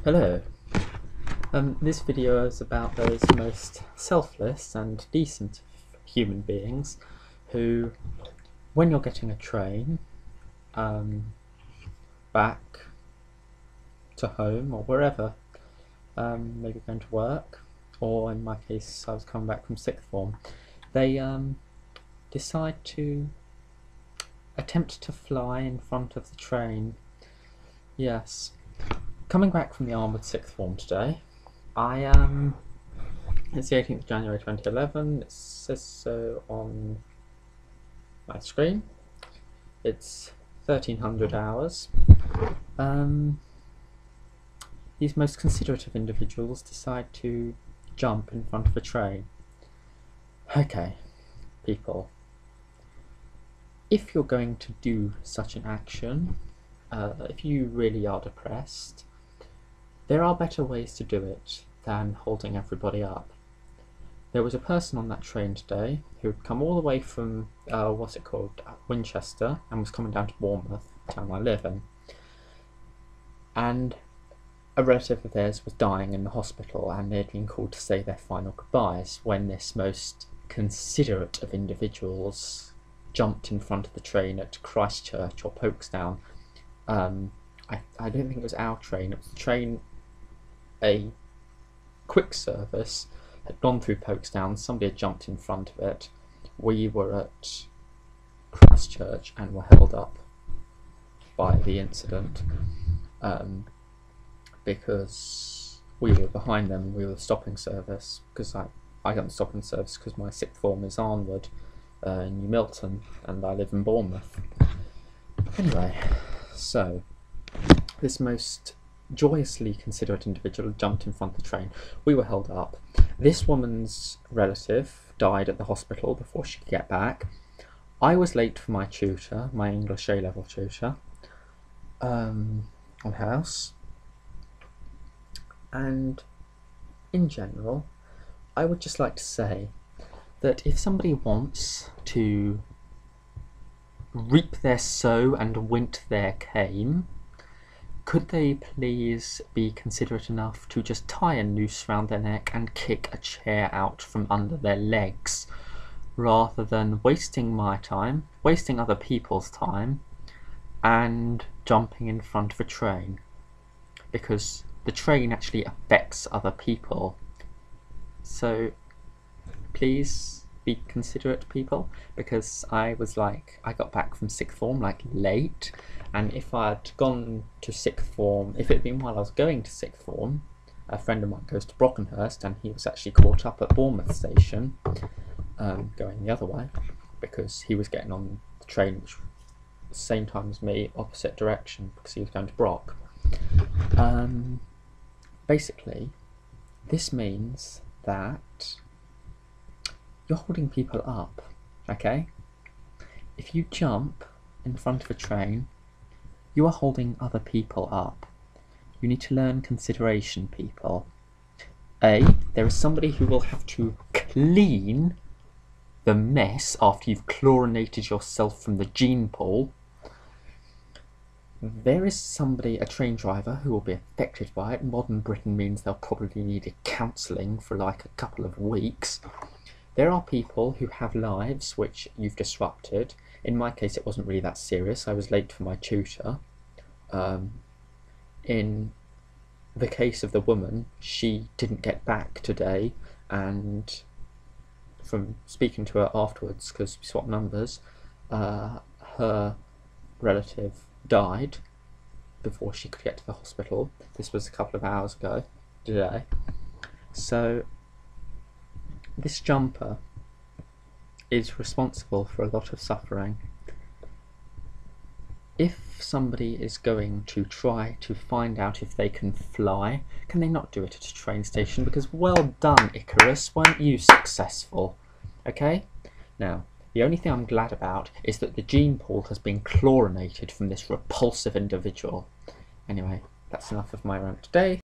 Hello. This video is about those most selfless and decent human beings who, when you're getting a train back to home or wherever, maybe going to work, or in my case I was coming back from sixth form, they decide to attempt to fly in front of the train. Yes. Coming back from the Armoured Sixth Form today, it's the 18th of January 2011, it says so on my screen, it's 1300 hours. These most considerate of individuals decide to jump in front of a train. Okay, people, if you're going to do such an action, if you really are depressed, there are better ways to do it than holding everybody up. There was a person on that train today who had come all the way from, Winchester, and was coming down to Bournemouth, the town I live in. And a relative of theirs was dying in the hospital, and they had been called to say their final goodbyes when this most considerate of individuals jumped in front of the train at Christchurch or Pokesdown. I don't think it was our train, it was the train. A quick service had gone through Pokesdown, somebody had jumped in front of it. We were at Christchurch and were held up by the incident because we were behind them. We were the stopping service, because I got the stopping service because my sixth form is Arnwood in Milton and I live in Bournemouth. Anyway, so this most joyously considerate individual jumped in front of the train. We were held up. This woman's relative died at the hospital before she could get back. I was late for my tutor, my English A-level tutor, on house. And in general, I would just like to say that if somebody wants to reap their sow and wint their cane, could they please be considerate enough to just tie a noose round their neck and kick a chair out from under their legs, rather than wasting my time, wasting other people's time, and jumping in front of a train, because the train actually affects other people. So please be considerate, people, because I got back from sixth form late, and if I'd gone to sixth form, if it had been while I was going to sixth form, a friend of mine goes to Brockenhurst and he was actually caught up at Bournemouth Station, going the other way, because he was getting on the train which was the same time as me, opposite direction, because he was going to Brock. Basically, this means that you're holding people up, okay? If you jump in front of a train, you are holding other people up. You need to learn consideration, people. There is somebody who will have to clean the mess after you've chlorinated yourself from the gene pool. There is somebody, a train driver, who will be affected by it. Modern Britain means they'll probably need counselling for like a couple of weeks. There are people who have lives which you've disrupted. In my case, it wasn't really that serious. I was late for my tutor. In the case of the woman, she didn't get back today, and from speaking to her afterwards, because we swapped numbers, her relative died before she could get to the hospital. This was a couple of hours ago today. So this jumper is responsible for a lot of suffering. If somebody is going to try to find out if they can fly, can they not do it at a train station? Because well done, Icarus, weren't you successful? Okay? Now, the only thing I'm glad about is that the gene pool has been chlorinated from this repulsive individual. Anyway, that's enough of my rant today.